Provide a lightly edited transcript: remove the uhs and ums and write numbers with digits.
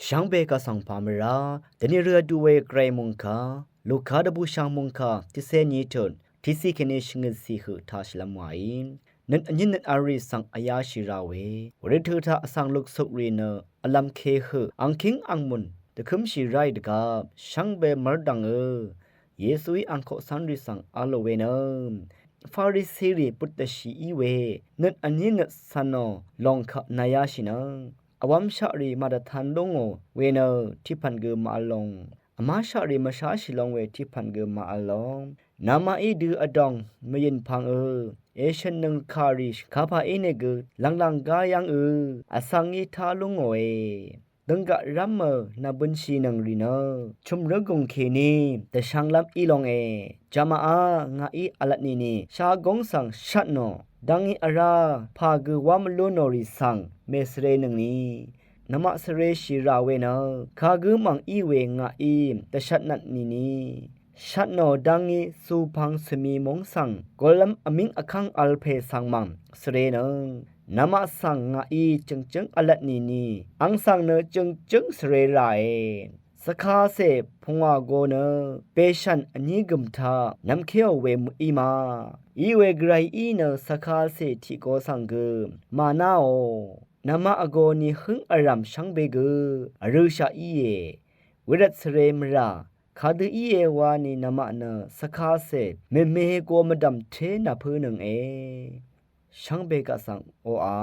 ช่างเบกะสังพามราเดนิเรือดูเวไกรมุงคาลูกค้าดบูช่างมุงคาที่เซนีทนที่ซีเคเนชงสีหือทาชละมวยนันอันยินนันอารีสังอายาชิราเวเรเธอทาสังลูกสุรีเนอลัมเคหืออังคิงอังมุนตะคุมชีไรดกับช่างเบมรดังเยซุยอังโคสันริสังอาโลเวเนฟาริสีรีปุตตชีอีเวนันอันยินนัสันโนลองขนายาชินังอวัมชารีมาดทันดงโอเวเนที่พันเกมาลงอามาชารีมาชาชิลองเวที่พันเกมาลงนามาอีดูอดองไม่ยินพังเอชันนึงคาริชคาพาเอเนกลังกายังอสังอีทาลุงโอดังกะรัมเมนาบุญชีนังรีเนชุมรกงเคนีแต่ช่างลำอีลองจามาอางาอีอลัดนีชากงสังชัดโนดังอีอาราพากือวามลุนอริสังเมสเรนึงนี้นมาสเรชิราเวนะคากือมังอีเวงาอีแต่ชัดนัดนี้ชัดโนดังอีสูพังสมีมงสังกอลัมอมิงอคังอัลเพสังมังสเรนึงนามาสังงาอีจึงอลัดนีอังสังเนจึงสเรไรสคาเซพงวาโกเนเปชันอันนี้กุมทานำเขี้ยวเวมอีมาอีเวไกรอีเนสคาเซทิโกสังเกมานาโอนามาอโกนีหึงอารามชังเบกอรุชาอีเยวิรัตสเรมราคาดือีเอวานีนามาเนสคาเซเมโกมดัมเทนาเพนึงช่างเบกะสังโออา